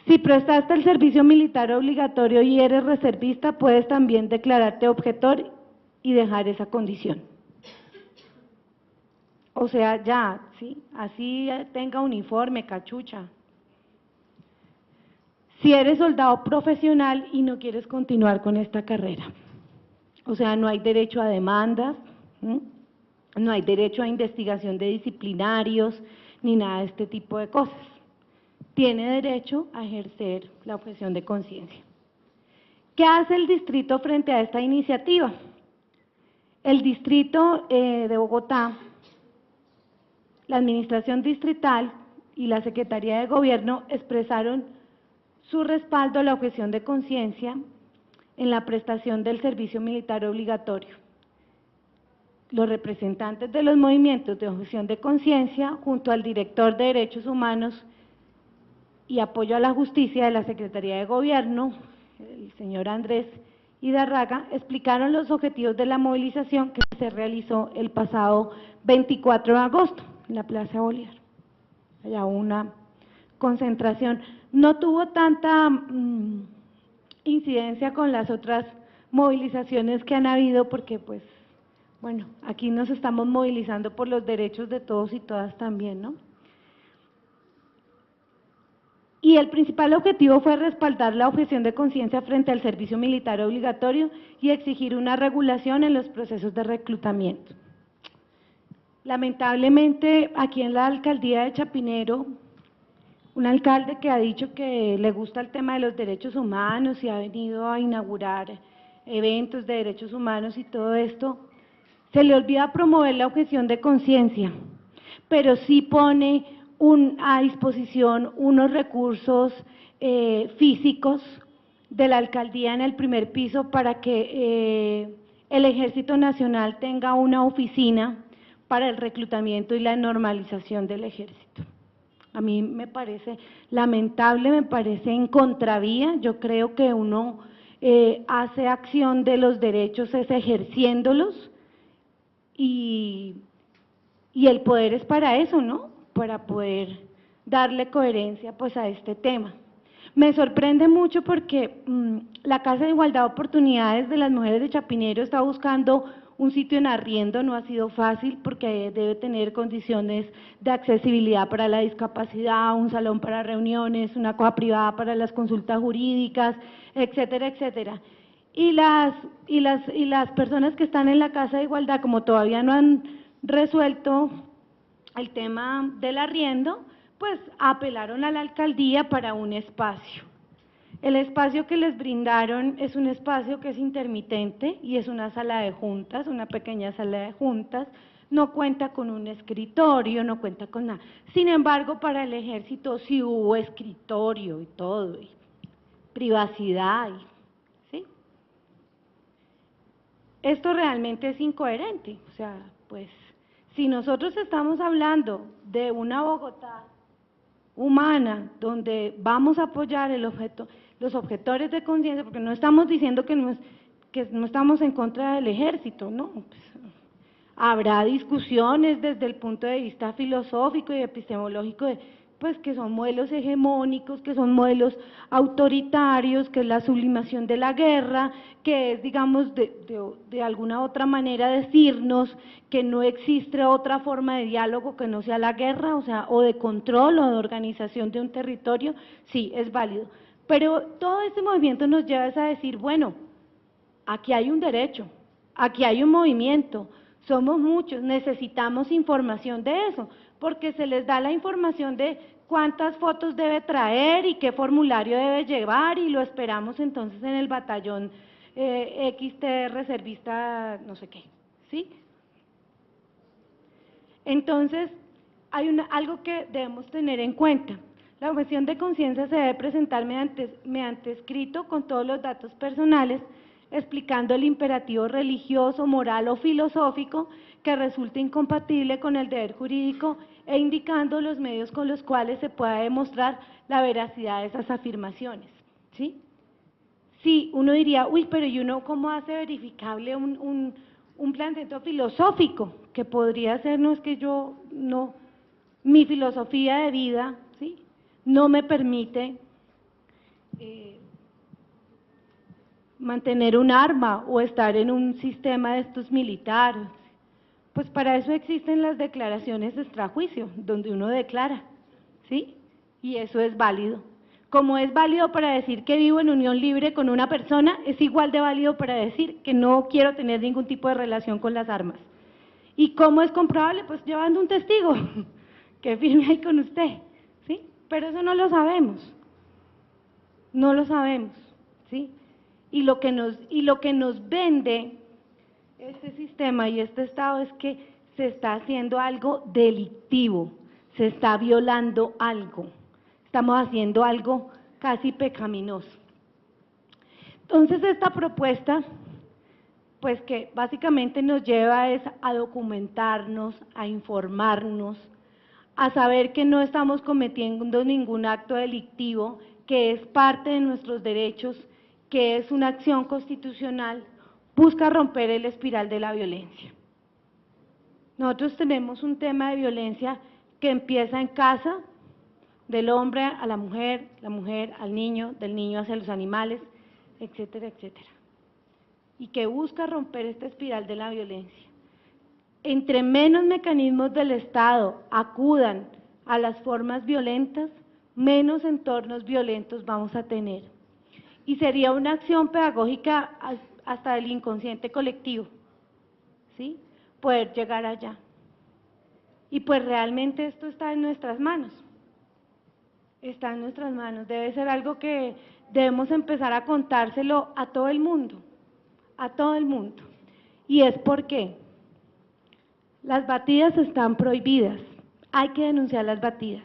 Si prestaste el servicio militar obligatorio y eres reservista, puedes también declararte objetor y dejar esa condición. O sea, ya, ¿sí? Así tenga uniforme, cachucha. Si eres soldado profesional y no quieres continuar con esta carrera, o sea, no hay derecho a demandas, ¿sí? No hay derecho a investigación de disciplinarios, ni nada de este tipo de cosas. Tiene derecho a ejercer la objeción de conciencia. ¿Qué hace el distrito frente a esta iniciativa? El distrito de Bogotá, la administración distrital y la Secretaría de Gobierno expresaron su respaldo a la objeción de conciencia en la prestación del servicio militar obligatorio. Los representantes de los movimientos de objeción de conciencia, junto al director de Derechos Humanos y Apoyo a la Justicia de la Secretaría de Gobierno, el señor Andrés Hidarraga, explicaron los objetivos de la movilización que se realizó el pasado 24 de agosto en la Plaza Bolívar. Allá hubo una concentración. No tuvo tanta incidencia con las otras movilizaciones que han habido porque, pues, bueno, aquí nos estamos movilizando por los derechos de todos y todas también, ¿no? Y el principal objetivo fue respaldar la objeción de conciencia frente al servicio militar obligatorio y exigir una regulación en los procesos de reclutamiento. Lamentablemente, aquí en la alcaldía de Chapinero, un alcalde que ha dicho que le gusta el tema de los derechos humanos y ha venido a inaugurar eventos de derechos humanos y todo esto, se le olvida promover la objeción de conciencia, pero sí pone a disposición unos recursos físicos de la alcaldía en el primer piso para que el Ejército Nacional tenga una oficina para el reclutamiento y la normalización del ejército. A mí me parece lamentable, me parece en contravía. Yo creo que uno hace acción de los derechos es ejerciéndolos y el poder es para eso, ¿no? Para poder darle coherencia pues a este tema. Me sorprende mucho porque la Casa de Igualdad de Oportunidades de las Mujeres de Chapinero está buscando un sitio en arriendo, no ha sido fácil porque debe tener condiciones de accesibilidad para la discapacidad, un salón para reuniones, una cosa privada para las consultas jurídicas, etcétera, etcétera. Y las personas que están en la Casa de Igualdad, como todavía no han resuelto el tema del arriendo, pues apelaron a la alcaldía para un espacio. El espacio que les brindaron es un espacio que es intermitente y es una sala de juntas, una pequeña sala de juntas, no cuenta con un escritorio, no cuenta con nada. Sin embargo, para el ejército sí hubo escritorio y todo, y privacidad, ¿sí? Esto realmente es incoherente, o sea, pues, si nosotros estamos hablando de una Bogotá humana, donde vamos a apoyar los objetores de conciencia, porque no estamos diciendo que no estamos en contra del ejército, no, pues, habrá discusiones desde el punto de vista filosófico y epistemológico de pues que son modelos hegemónicos, que son modelos autoritarios, que es la sublimación de la guerra, que es, digamos, de alguna otra manera decirnos que no existe otra forma de diálogo que no sea la guerra, o sea, o de control o de organización de un territorio, sí, es válido. Pero todo este movimiento nos lleva a decir, bueno, aquí hay un derecho, aquí hay un movimiento, somos muchos, necesitamos información de eso, porque se les da la información de cuántas fotos debe traer y qué formulario debe llevar y lo esperamos entonces en el batallón XT reservista no sé qué, ¿sí? Entonces, hay algo que debemos tener en cuenta. La objeción de conciencia se debe presentar mediante escrito con todos los datos personales, explicando el imperativo religioso, moral o filosófico que resulte incompatible con el deber jurídico e indicando los medios con los cuales se pueda demostrar la veracidad de esas afirmaciones, ¿sí? Sí, uno diría, uy, pero ¿y uno cómo hace verificable un planteamiento filosófico? Que podría ser, no es que yo, no, mi filosofía de vida, ¿sí?, no me permite mantener un arma o estar en un sistema de estos militares. Pues para eso existen las declaraciones extrajuicio, donde uno declara, ¿sí? Y eso es válido. Como es válido para decir que vivo en unión libre con una persona, es igual de válido para decir que no quiero tener ningún tipo de relación con las armas. ¿Y cómo es comprobable? Pues llevando un testigo que firme ahí con usted, ¿sí? Pero eso no lo sabemos, no lo sabemos, ¿sí? Y lo que nos vende este sistema y este Estado es que se está haciendo algo delictivo, se está violando algo, estamos haciendo algo casi pecaminoso. Entonces esta propuesta, pues que básicamente nos lleva es a documentarnos, a informarnos, a saber que no estamos cometiendo ningún acto delictivo, que es parte de nuestros derechos, que es una acción constitucional, busca romper el espiral de la violencia. Nosotros tenemos un tema de violencia que empieza en casa, del hombre a la mujer al niño, del niño hacia los animales, etcétera, etcétera. Y que busca romper esta espiral de la violencia. Entre menos mecanismos del Estado acudan a las formas violentas, menos entornos violentos vamos a tener. Y sería una acción pedagógica hasta del inconsciente colectivo, ¿sí?, poder llegar allá. Y pues realmente esto está en nuestras manos, está en nuestras manos, debe ser algo que debemos empezar a contárselo a todo el mundo, y es porque las batidas están prohibidas, hay que denunciar las batidas.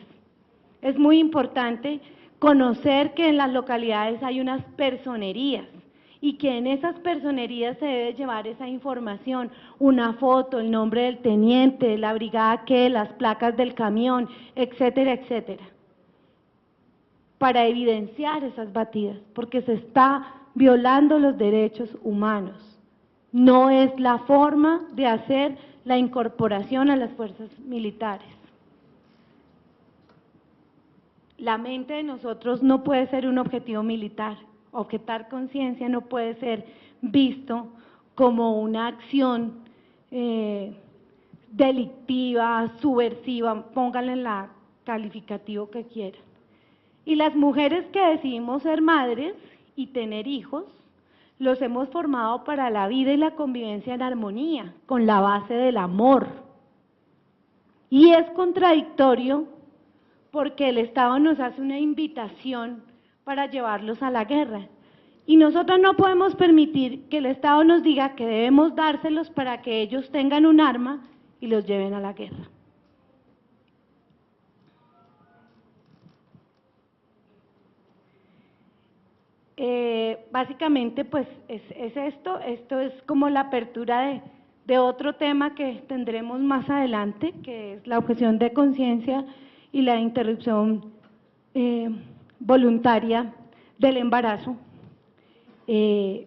Es muy importante conocer que en las localidades hay unas personerías y que en esas personerías se debe llevar esa información, una foto, el nombre del teniente, la brigada que, las placas del camión, etcétera, etcétera, para evidenciar esas batidas, porque se está violando los derechos humanos. No es la forma de hacer la incorporación a las fuerzas militares. La mente de nosotros no puede ser un objetivo militar, objetar conciencia no puede ser visto como una acción delictiva, subversiva, pónganle la calificativo que quieran. Y las mujeres que decidimos ser madres y tener hijos, los hemos formado para la vida y la convivencia en armonía, con la base del amor. Y es contradictorio porque el Estado nos hace una invitación para llevarlos a la guerra. Y nosotros no podemos permitir que el Estado nos diga que debemos dárselos para que ellos tengan un arma y los lleven a la guerra. Básicamente pues es esto es como la apertura de otro tema que tendremos más adelante, que es la objeción de conciencia y la interrupción voluntaria del embarazo, que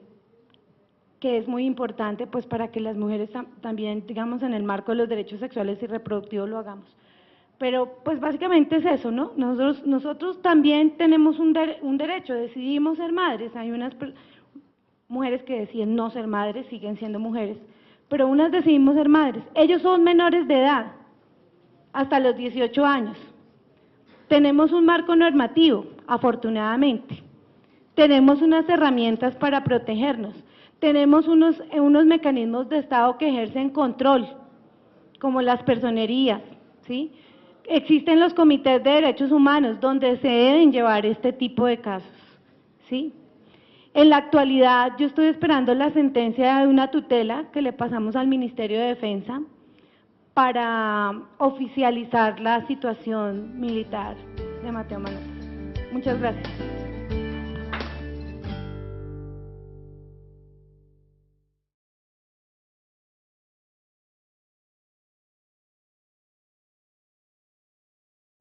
es muy importante pues para que las mujeres también, digamos, en el marco de los derechos sexuales y reproductivos lo hagamos. Pero pues básicamente es eso, ¿no? Nosotros también tenemos un derecho, decidimos ser madres. Hay unas mujeres que deciden no ser madres, siguen siendo mujeres, pero unas decidimos ser madres. Ellos son menores de edad, hasta los 18 años. Tenemos un marco normativo, afortunadamente. Tenemos unas herramientas para protegernos. Tenemos unos mecanismos de Estado que ejercen control, como las personerías, ¿sí? Existen los comités de derechos humanos donde se deben llevar este tipo de casos, ¿sí? En la actualidad yo estoy esperando la sentencia de una tutela que le pasamos al Ministerio de Defensa para oficializar la situación militar de Mateo Manotas. Muchas gracias.